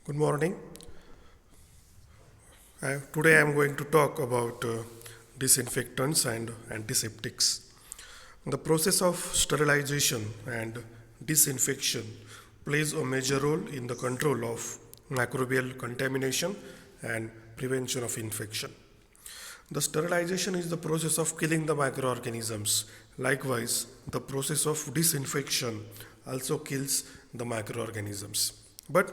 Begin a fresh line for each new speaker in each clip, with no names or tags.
Good morning. Today I am going to talk about disinfectants and antiseptics. The process of sterilization and disinfection plays a major role in the control of microbial contamination and prevention of infection. The sterilization is the process of killing the microorganisms. Likewise, the process of disinfection also kills the microorganisms. But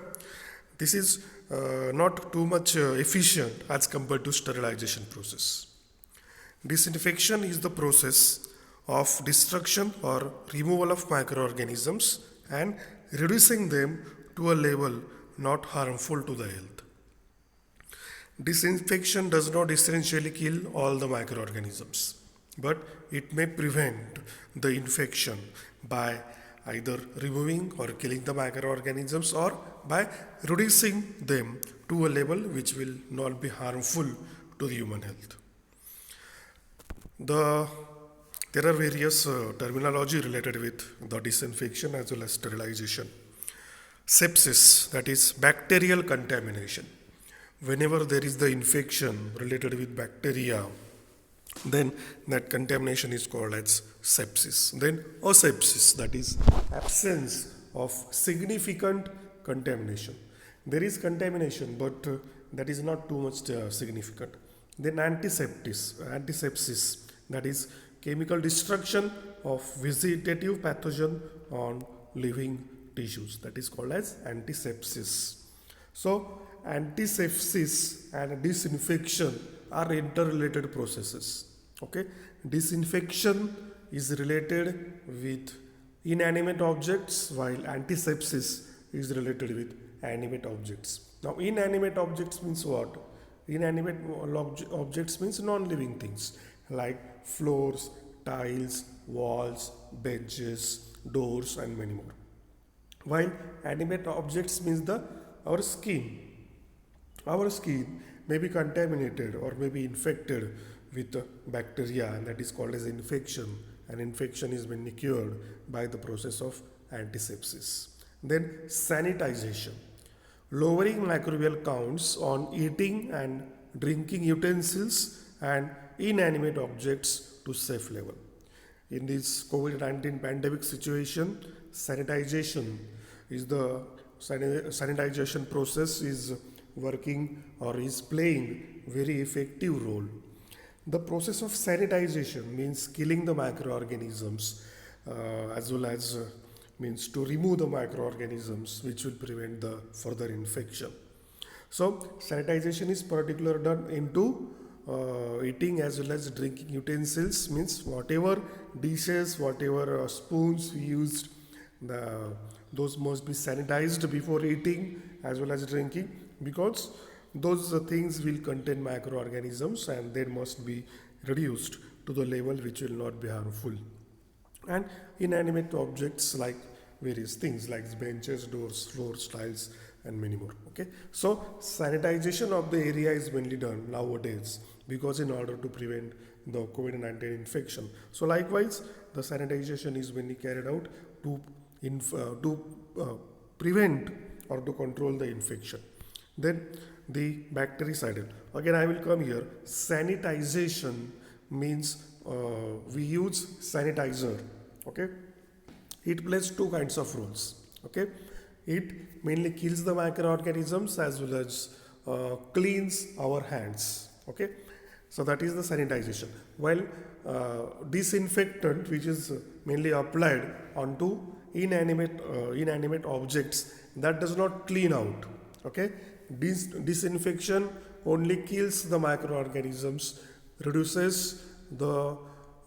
this is not too much efficient as compared to sterilization process. Disinfection is the process of destruction or removal of microorganisms and reducing them to a level not harmful to the health. Disinfection does not essentially kill all the microorganisms, but it may prevent the infection by either removing or killing the microorganisms or by reducing them to a level which will not be harmful to the human health. The, there are various terminology related with the disinfection as well as sterilization. Sepsis, that is bacterial contamination. Whenever there is the infection related with bacteria, then that contamination is called as sepsis. Then asepsis, that is absence of significant contamination. There is contamination, but that is not too much significant. Then antisepsis, that is chemical destruction of vegetative pathogen on living tissues. That is called as antisepsis. So antisepsis and disinfection are interrelated processes. Okay, disinfection is related with inanimate objects, while antisepsis is related with animate objects. Now, inanimate objects means what? Inanimate objects means non-living things like floors, tiles, walls, benches, doors, and many more. While animate objects means our skin. Our skin may be contaminated or may be infected with bacteria, and that is called as infection. And infection is mainly cured by the process of antisepsis. Then sanitization. Lowering microbial counts on eating and drinking utensils and inanimate objects to safe level. In this COVID-19 pandemic situation, sanitization is the sanitization process is working or is playing very effective role. The process of sanitization means killing the microorganisms as well as means to remove the microorganisms which will prevent the further infection. So sanitization is particularly done into eating as well as drinking utensils, means whatever dishes, whatever spoons we used, those must be sanitized before eating as well as drinking, because those things will contain microorganisms and they must be reduced to the level which will not be harmful. And inanimate objects like various things like benches, doors, floors, tiles, and many more. Okay, so sanitization of the area is mainly done nowadays because in order to prevent the COVID-19 infection. So likewise, the sanitization is mainly carried out to prevent or to control the infection. Then the bactericidal. Again, I will come here. Sanitization means we use sanitizer. Okay, it plays two kinds of roles. Okay, it mainly kills the microorganisms as well as cleans our hands. Okay, so that is the sanitization. While disinfectant, which is mainly applied onto inanimate objects, that does not clean out. Okay, disinfection only kills the microorganisms, reduces the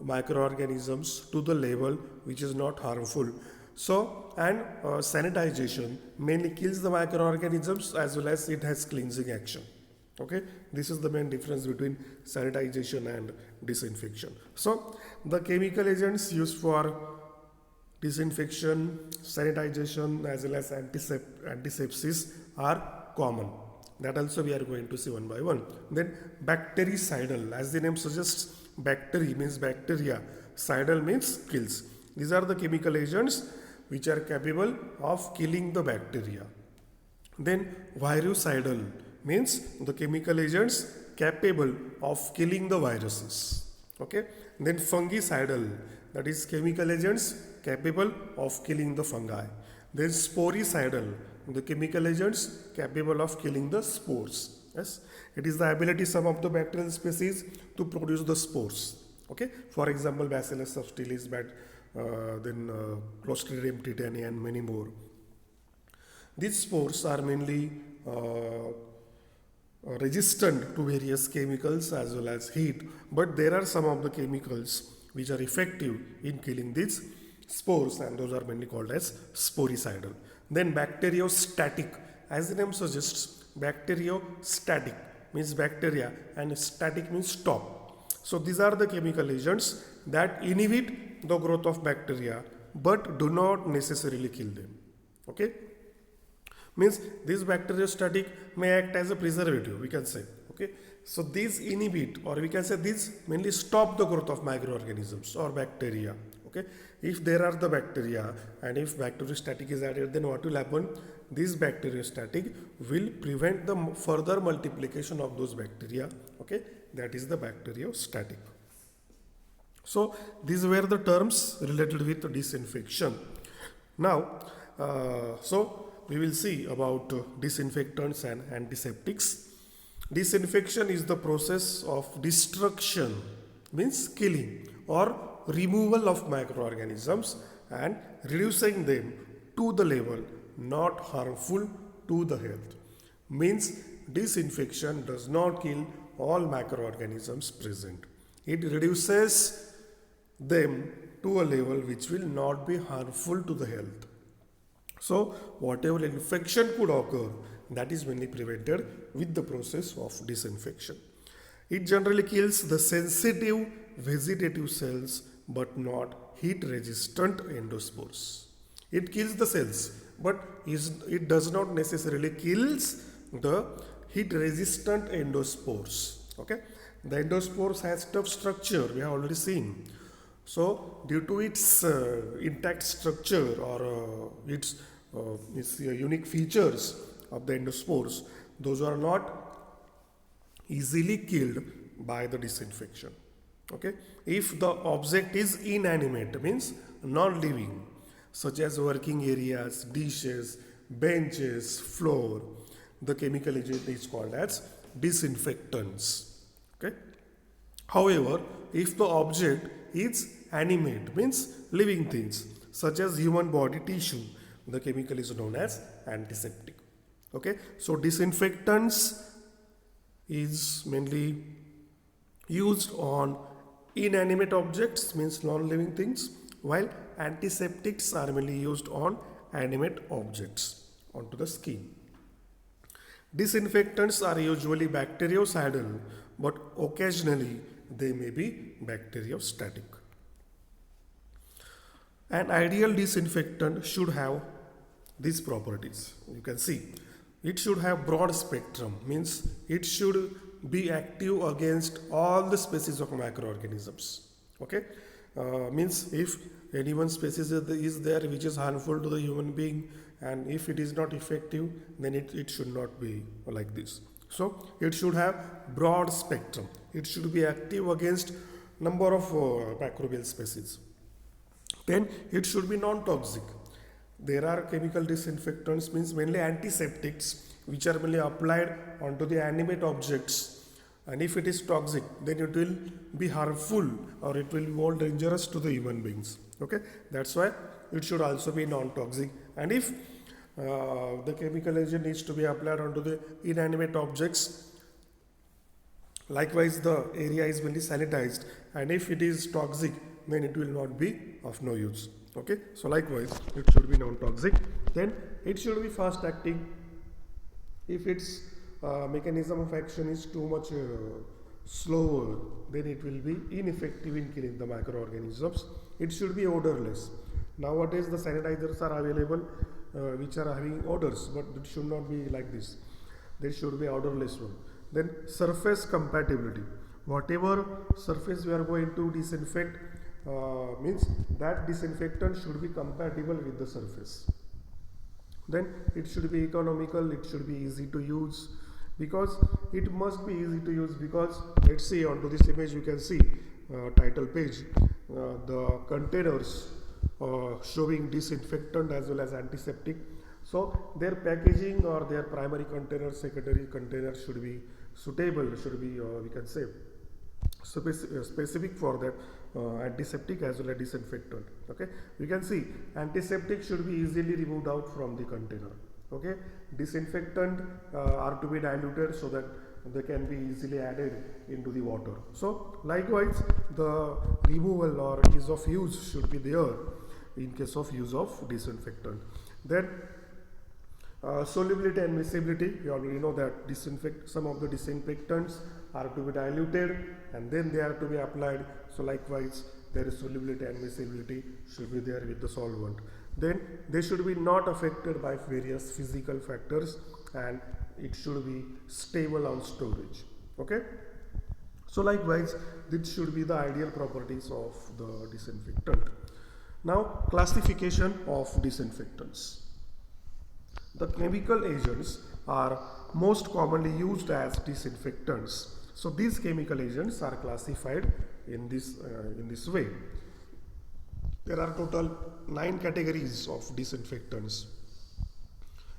microorganisms to the level which is not harmful. So, and sanitization mainly kills the microorganisms as well as it has cleansing action. Okay, this is the main difference between sanitization and disinfection. So, the chemical agents used for disinfection, sanitization, as well as antisepsis are common. That also we are going to see one by one. Then bactericidal, as the name suggests, bacteria means bacteria, cidal means kills. These are the chemical agents which are capable of killing the bacteria. Then virucidal means the chemical agents capable of killing the viruses. Okay. Then fungicidal, that is chemical agents capable of killing the fungi. Then sporicidal, the chemical agents capable of killing the spores. Yes, it is the ability some of the bacterial species to produce the spores. Okay, for example, Bacillus subtilis, then Clostridium tetani, and many more. These spores are mainly resistant to various chemicals as well as heat, but there are some of the chemicals which are effective in killing these spores, and those are mainly called as sporicidal. Then bacteriostatic, as the name suggests, bacteriostatic means bacteria and static means stop. So these are the chemical agents that inhibit the growth of bacteria but do not necessarily kill them. Okay, means this bacteriostatic may act as a preservative, we can say. Okay, so these inhibit, or we can say these mainly stop the growth of microorganisms or bacteria. Okay, if there are the bacteria and if bacteriostatic is added, then what will happen? This bacteriostatic will prevent the further multiplication of those bacteria. Okay, that is the bacteriostatic. So these were the terms related with disinfection. Now, so we will see about disinfectants and antiseptics. Disinfection is the process of destruction, means killing or removal of microorganisms and reducing them to the level not harmful to the health. Means disinfection does not kill all microorganisms present. It reduces them to a level which will not be harmful to the health. So whatever infection could occur, that is mainly prevented with the process of disinfection. It generally kills the sensitive vegetative cells but not heat resistant endospores. It kills the cells, but it does not necessarily kills the heat resistant endospores. Okay, the endospores has tough structure, we have already seen. So due to its intact structure or its unique features of the endospores, those are not easily killed by the disinfection. Okay, if the object is inanimate, means non-living, such as working areas, dishes, benches, floor, the chemical agent is called as disinfectants. Okay, however, if the object is animate, means living things, such as human body tissue, the chemical is known as antiseptic. Okay, so disinfectants is mainly used on inanimate objects, means non-living things, while antiseptics are mainly used on animate objects onto the skin. Disinfectants are usually bactericidal, but occasionally they may be bacteriostatic. An ideal disinfectant should have these properties. You can see it should have broad spectrum, means it should be active against all the species of microorganisms. Okay, means if any one species is there which is harmful to the human being, and if it is not effective, then it should not be like this. So it should have broad spectrum. It should be active against number of microbial species. Then it should be non-toxic. There are chemical disinfectants, means mainly antiseptics, which are mainly applied onto the animate objects, and if it is toxic, then it will be harmful or it will be more dangerous to the human beings. Okay, that's why it should also be non-toxic. And if the chemical agent needs to be applied onto the inanimate objects, likewise the area is mainly sanitized, and if it is toxic, then it will not be of no use. Okay, so likewise it should be non-toxic. Then it should be fast acting. If its mechanism of action is too much slower, then it will be ineffective in killing the microorganisms. It should be odorless. Nowadays the sanitizers are available which are having odors, but it should not be like this. There should be odorless one. Then surface compatibility. Whatever surface we are going to disinfect, means that disinfectant should be compatible with the surface. Then it should be economical, it should be easy to use, because it must be easy to use, because let's see onto this image you can see title page, the containers showing disinfectant as well as antiseptic. So their packaging or their primary container, secondary container should be suitable, should be we can say specific for that antiseptic as well as disinfectant. Okay, you can see antiseptic should be easily removed out from the container. Okay, disinfectant are to be diluted so that they can be easily added into the water. So likewise the removal or ease of use should be there in case of use of disinfectant. Then solubility and miscibility, you already know that some of the disinfectants are to be diluted and then they are to be applied. So likewise there is solubility and miscibility should be there with the solvent. Then they should be not affected by various physical factors and it should be stable on storage. Okay, so likewise this should be the ideal properties of the disinfectant. Now classification of disinfectants. The chemical agents are most commonly used as disinfectants. So these chemical agents are classified in this way. There are total 9 categories of disinfectants: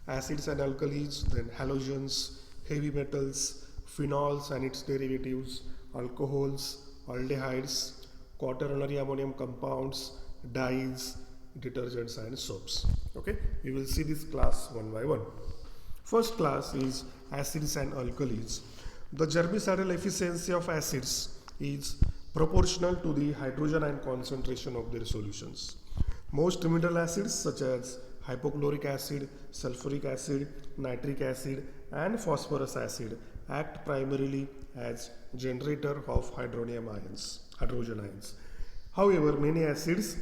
acids and alkalis, then halogens, heavy metals, phenols and its derivatives, alcohols, aldehydes, quaternary ammonium compounds, dyes, detergents and soaps. Okay, we will see this class one by one. First class is acids and alkalis. The germicidal efficiency of acids is proportional to the hydrogen ion concentration of their solutions. Most mineral acids such as hypochloric acid, sulfuric acid, nitric acid and phosphorus acid act primarily as generator of hydrogen ions. However, many acids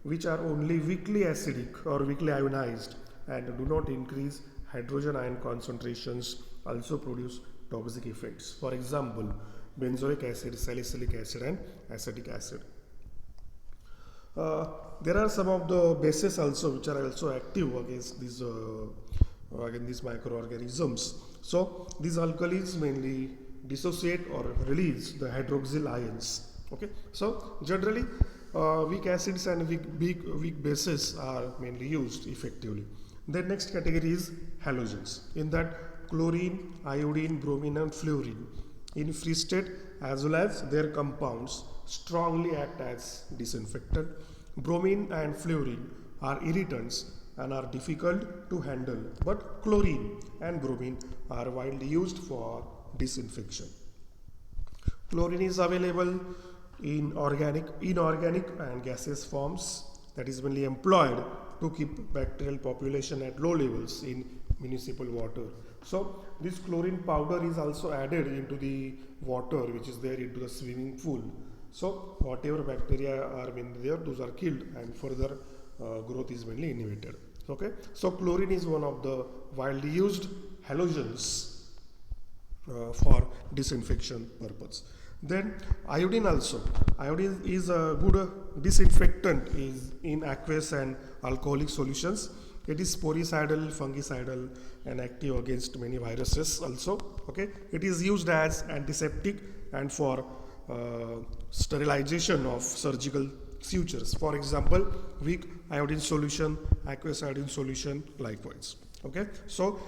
which are only weakly acidic or weakly ionized and do not increase hydrogen ion concentrations also produce toxic effects. For example, benzoic acid, salicylic acid and acetic acid. There are some of the bases also which are also active against these microorganisms. So these alkalis mainly dissociate or release the hydroxyl ions. Okay, so generally weak acids and weak bases are mainly used effectively. The next category is halogens. In that chlorine, iodine, bromine and fluorine in free state as well as their compounds strongly act as disinfectant. Bromine and fluorine are irritants and are difficult to handle, but chlorine and bromine are widely used for disinfection. Chlorine is available in organic, inorganic and gaseous forms, that is mainly employed to keep bacterial population at low levels in municipal water. So this chlorine powder is also added into the water which is there into the swimming pool. So whatever bacteria are there, those are killed and further growth is mainly inhibited. Okay, so chlorine is one of the widely used halogens for disinfection purpose. Then iodine also. Iodine is a good disinfectant in aqueous and alcoholic solutions. It is sporicidal, fungicidal and active against many viruses also. Okay, it is used as antiseptic and for sterilization of surgical sutures. For example, weak iodine solution, aqueous iodine solution likewise. Okay, so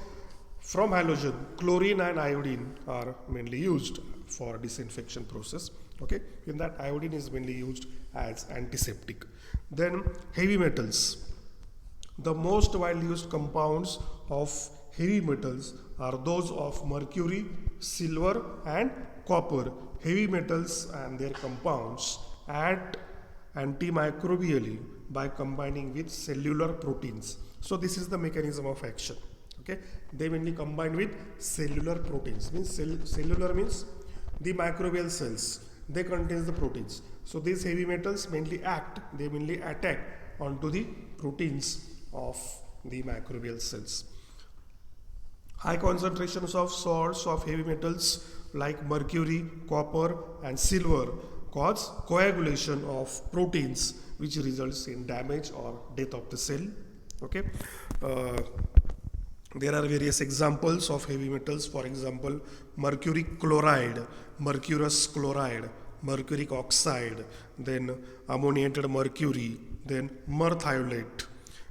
from halogen, chlorine and iodine are mainly used for disinfection process. Okay, in that iodine is mainly used as antiseptic. Then heavy metals. The most widely used compounds of heavy metals are those of mercury, silver and copper. Heavy metals and their compounds act antimicrobially by combining with cellular proteins. So this is the mechanism of action. Okay, they mainly combine with cellular proteins. Means cellular means the microbial cells. They contain the proteins. So these heavy metals mainly attack onto the proteins of the microbial cells. High concentrations of salts of heavy metals like mercury, copper and silver cause coagulation of proteins which results in damage or death of the cell. Okay, There are various examples of heavy metals, for example, mercury chloride, mercurous chloride, mercuric oxide, then ammoniated mercury, then merthiolate,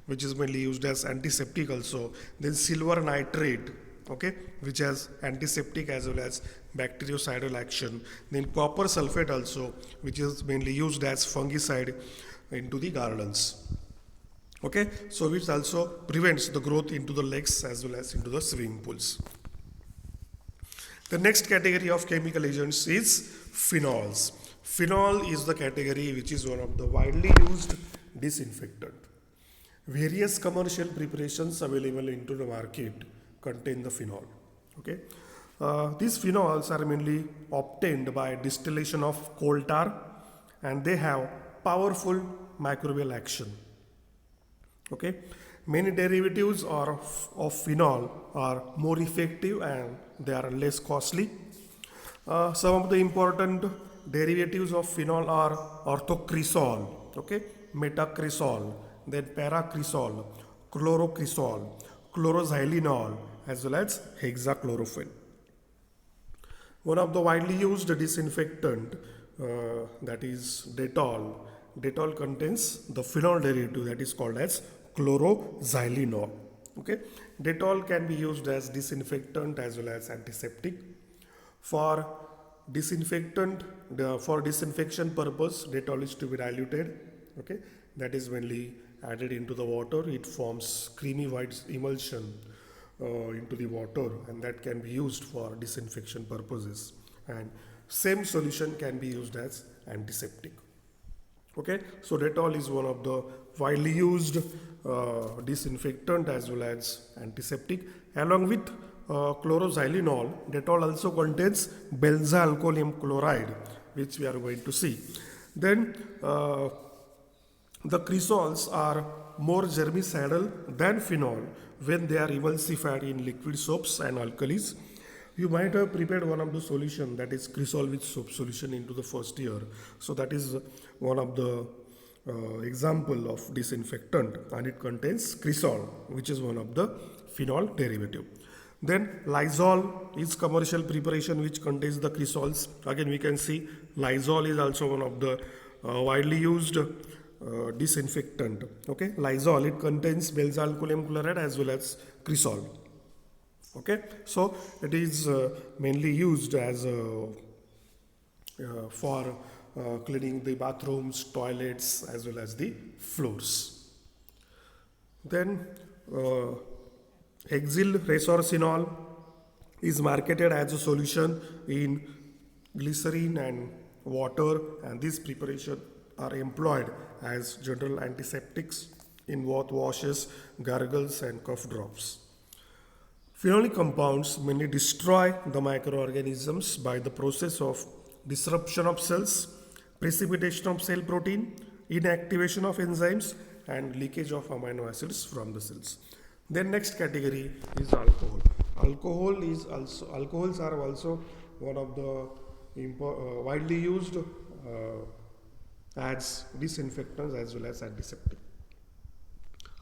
which is mainly used as antiseptic also, then silver nitrate, okay, which has antiseptic as well as bactericidal action, then copper sulfate also, which is mainly used as fungicide into the gardens. Okay, so which also prevents the growth into the lakes as well as into the swimming pools. The next category of chemical agents is phenols. Phenol is the category which is one of the widely used disinfectant. Various commercial preparations available into the market contain the phenol. Okay, these phenols are mainly obtained by distillation of coal tar, and they have powerful microbial action. Okay, many derivatives of phenol are more effective and they are less costly. Some of the important derivatives of phenol are orthocresol, okay, metacresol, then paracresol, chlorocresol, chloroxylenol, as well as hexachlorophene. One of the widely used disinfectant, that is Dettol. Dettol contains the phenol derivative that is called as chloroxylenol. Okay, Dettol can be used as disinfectant as well as antiseptic. For disinfectant, for disinfection purpose, Dettol is to be diluted. Okay, that is mainly added into the water. It forms creamy white emulsion into the water, and that can be used for disinfection purposes. And same solution can be used as antiseptic. Okay, so Dettol is one of the widely used disinfectant as well as antiseptic. Along with chloroxylenol, Dettol also contains benzalkonium chloride, which we are going to see. Then the cresols are more germicidal than phenol when they are emulsified in liquid soaps and alkalis. You might have prepared one of the solution, that is cresol with soap solution, into the first year. So that is one of the example of disinfectant, and it contains cresol, which is one of the phenol derivative. Then Lysol is commercial preparation which contains the cresols. Again, we can see Lysol is also one of the widely used disinfectant. Okay, Lysol, it contains benzalkonium chloride as well as cresol. Okay, so it is mainly used as for cleaning the bathrooms, toilets, as well as the floors. Then hexyl resorcinol is marketed as a solution in glycerin and water, and these preparation are employed as general antiseptics in mouth washes, gargles, and cough drops. Phenolic compounds mainly destroy the microorganisms by the process of disruption of cells, precipitation of cell protein, inactivation of enzymes, and leakage of amino acids from the cells. Then next category is alcohol. Alcohols are also one of the widely used as disinfectants as well as antiseptic.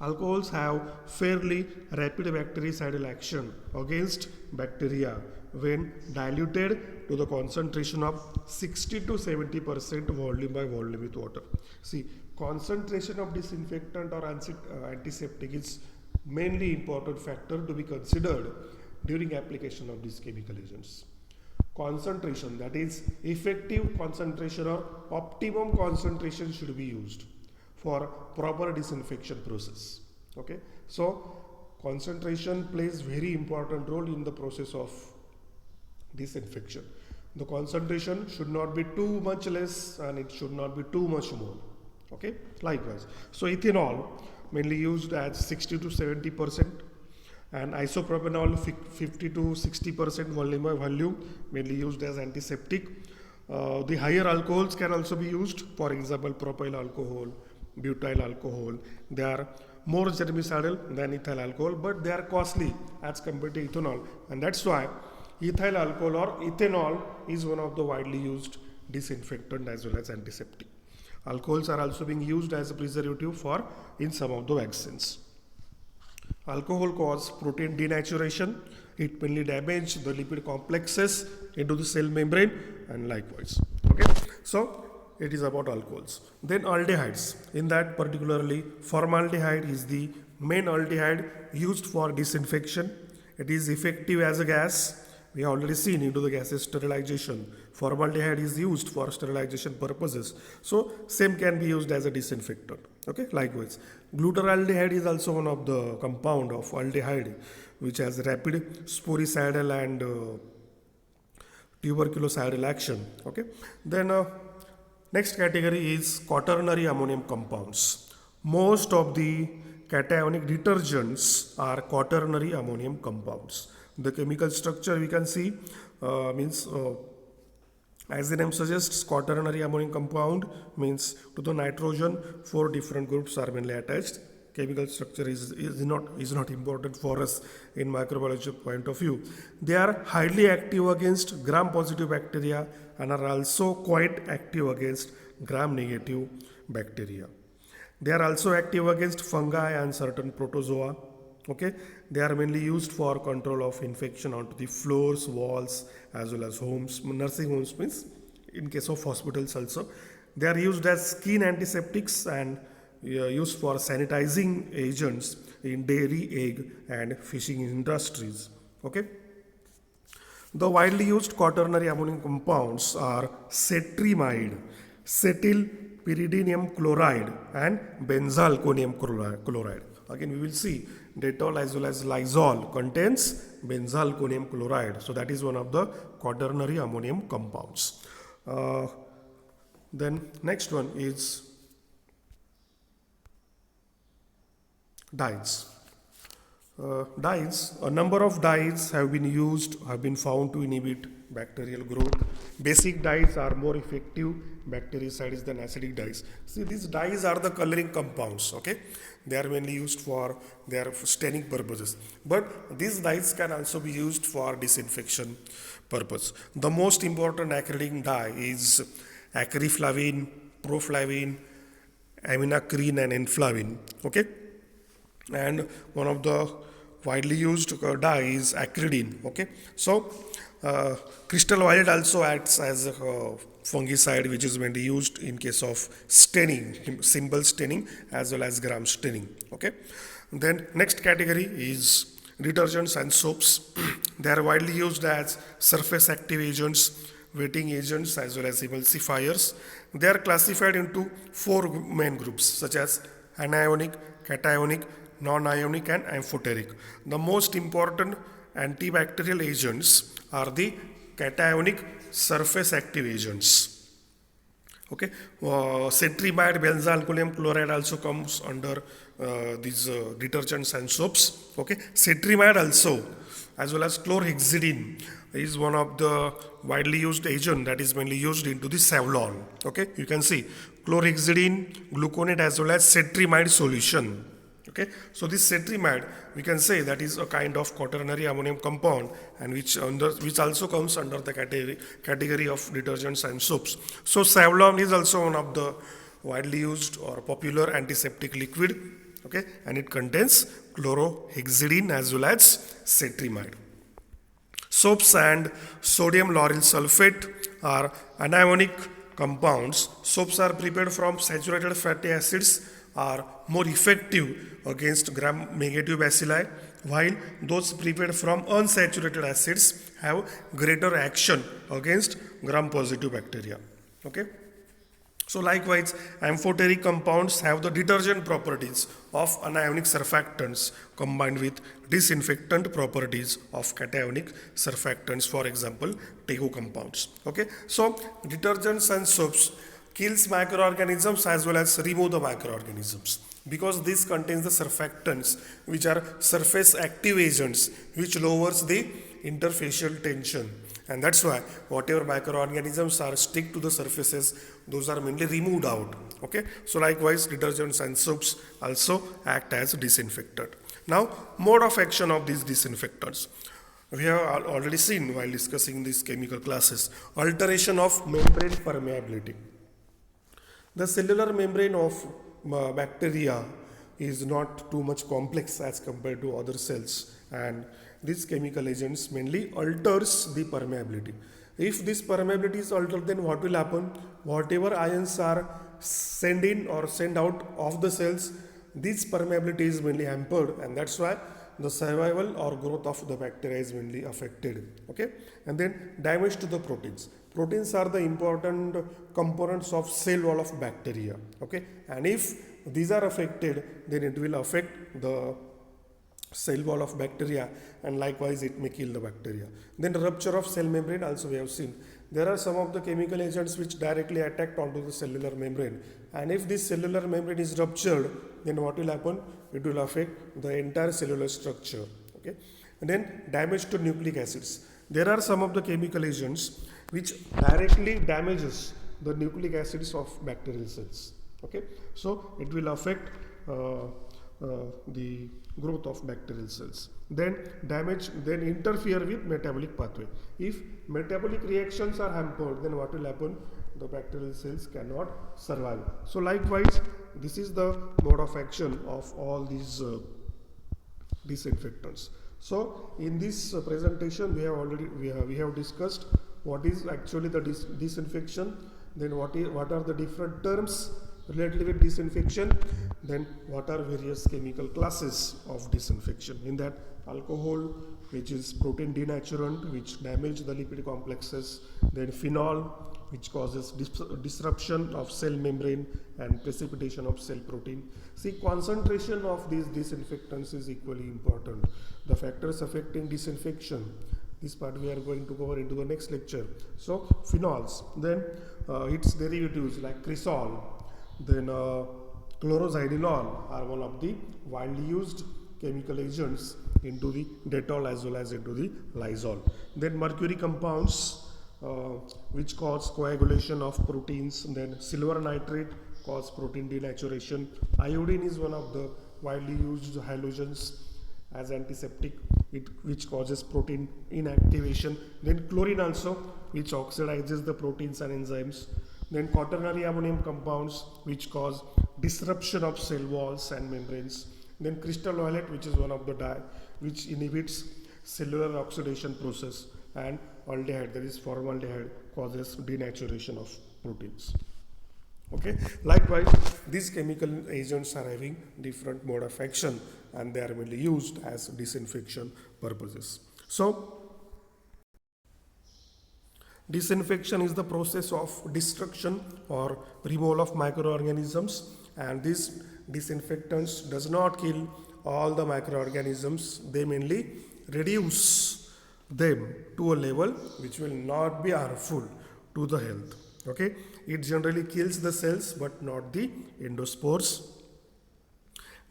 Alcohols have fairly rapid bactericidal action against bacteria when diluted to the concentration of 60 to 70% volume by volume with water. See, concentration of disinfectant or antiseptic is mainly important factor to be considered during application of these chemical agents. Concentration, that is effective concentration or optimum concentration, should be used for proper disinfection process. Okay, so concentration plays very important role in the process of disinfection. The concentration should not be too much less and it should not be too much more. Okay, likewise. So ethanol mainly used as 60 to 70%, and isopropanol 50 to 60% volume by volume, mainly used as antiseptic. The higher alcohols can also be used, for example propyl alcohol, butyl alcohol. They are more germicidal than ethyl alcohol, but they are costly as compared to ethanol, and that's why ethyl alcohol or ethanol is one of the widely used disinfectant as well as antiseptic. Alcohols are also being used as a preservative for in some of the vaccines. Alcohol cause protein denaturation. It mainly damage the lipid complexes into the cell membrane and likewise. Okay, so it is about alcohols. Then aldehydes. In that particularly formaldehyde is the main aldehyde used for disinfection. It is effective as a gas. We have already seen into the gases sterilization. Formaldehyde is used for sterilization purposes. So same can be used as a disinfectant. Okay, likewise. Glutaraldehyde is also one of the compound of aldehyde which has rapid sporicidal and tuberculocidal action. Okay, then next category is quaternary ammonium compounds. Most of the cationic detergents are quaternary ammonium compounds. The chemical structure we can see means as the name suggests, quaternary ammonium compound means to the nitrogen 4 different groups are mainly attached. Chemical structure is not important for us in microbiology point of view. They are highly active against gram-positive bacteria and are also quite active against gram-negative bacteria. They are also active against fungi and certain protozoa. Okay, they are mainly used for control of infection onto the floors, walls, as well as homes. Nursing homes means in case of hospitals also. They are used as skin antiseptics and used for sanitizing agents in dairy, egg, and fishing industries. Okay. The widely used quaternary ammonium compounds are cetrimide, cetylpyridinium chloride, and benzalkonium chloride. Again, we will see Dettol as well as Lysol contains benzalkonium chloride. So that is one of the quaternary ammonium compounds. Then next one is dyes. Dyes, a number of dyes have been found to inhibit bacterial growth. Basic dyes are more effective bactericides than acidic dyes. See, these dyes are the coloring compounds, okay? They are mainly used for their staining purposes. But these dyes can also be used for disinfection purpose. The most important acrylic dye is acriflavine, proflavine, aminocrine, and enflavine, okay? And one of the widely used dye is acridine. Okay, so crystal violet also acts as a fungicide, which is mainly used in case of staining, symbol staining as well as gram staining. Okay, then next category is detergents and soaps. They are widely used as surface active agents, wetting agents, as well as emulsifiers. They are classified into 4 main groups such as anionic, cationic, non-ionic, and amphoteric. The most important antibacterial agents are the cationic surface active agents. Okay, cetrimide, benzalkonium chloride also comes under these detergents and soaps. Okay, cetrimide also, as well as chlorhexidine, is one of the widely used agent that is mainly used into the Savlon. Okay, you can see chlorhexidine, gluconate, as well as cetrimide solution. Okay, so this cetrimide, we can say that is a kind of quaternary ammonium compound, and which also comes under the category of detergents and soaps. So Savlon is also one of the widely used or popular antiseptic liquid. Okay, and it contains chlorhexidine as well as cetrimide. Soaps and sodium lauryl sulfate are anionic compounds. Soaps are prepared from saturated fatty acids, are more effective against gram-negative bacilli, while those prepared from unsaturated acids have greater action against gram-positive bacteria. Okay. So likewise, amphoteric compounds have the detergent properties of anionic surfactants combined with disinfectant properties of cationic surfactants, for example, TEGO compounds. Okay, so detergents and soaps kills microorganisms as well as remove the microorganisms, because this contains the surfactants which are surface active agents which lowers the interfacial tension. And that's why whatever microorganisms are stick to the surfaces, those are mainly removed out. Okay, so likewise detergents and soaps also act as disinfectant. Now, mode of action of these disinfectants. We have already seen while discussing these chemical classes. Alteration of membrane permeability. The cellular membrane of bacteria is not too much complex as compared to other cells, and these chemical agents mainly alters the permeability. If this permeability is altered, then what will happen? Whatever ions are sent in or sent out of the cells, this permeability is mainly hampered, and that's why the survival or growth of the bacteria is mainly affected. Okay, and then damage to the proteins. Proteins are the important components of cell wall of bacteria. Okay, and if these are affected, then it will affect the cell wall of bacteria, and likewise it may kill the bacteria. Then rupture of cell membrane also we have seen. There are some of the chemical agents which directly attack onto the cellular membrane, and if this cellular membrane is ruptured, then what will happen? It will affect the entire cellular structure. Okay, and then damage to nucleic acids. There are some of the chemical agents which directly damages the nucleic acids of bacterial cells. Okay, so it will affect the growth of bacterial cells. Then interfere with metabolic pathway. If metabolic reactions are hampered, then what will happen? The bacterial cells cannot survive. So likewise, this is the mode of action of all these disinfectants. So in this presentation, we have discussed what is actually the disinfection, then what are the different terms related with disinfection, then what are various chemical classes of disinfection. In that, alcohol, which is protein denaturant, which damage the lipid complexes, then phenol, which causes disruption of cell membrane and precipitation of cell protein. See, concentration of these disinfectants is equally important. The factors affecting disinfection, this part we are going to cover into the next lecture. So phenols, then its derivatives like cresol, then chlorozidinol are one of the widely used chemical agents into the Dettol as well as into the Lysol. Then mercury compounds which cause coagulation of proteins. Then silver nitrate cause protein denaturation. Iodine is one of the widely used halogens as antiseptic, which causes protein inactivation. Then chlorine also, which oxidizes the proteins and enzymes. Then quaternary ammonium compounds, which cause disruption of cell walls and membranes. Then crystal violet, which is one of the dye which inhibits cellular oxidation process. And aldehyde, that is formaldehyde, causes denaturation of proteins. Okay, likewise these chemical agents are having different mode of action, and they are mainly used as disinfection purposes. So disinfection is the process of destruction or removal of microorganisms, and these disinfectants does not kill all the microorganisms. They mainly reduce them to a level which will not be harmful to the health. Okay, it generally kills the cells but not the endospores.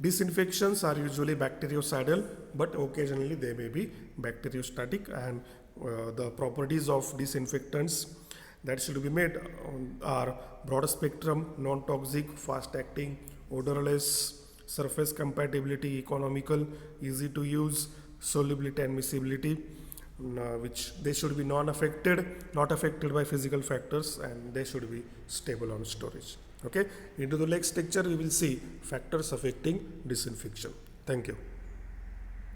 Disinfections are usually bactericidal, but occasionally they may be bacteriostatic, and the properties of disinfectants that should be made are broad spectrum, non-toxic, fast acting, odorless, surface compatibility, economical, easy to use, solubility and miscibility, which they should be not affected by physical factors, and they should be stable on storage. Okay, into the next lecture we will see factors affecting disinfection. Thank you.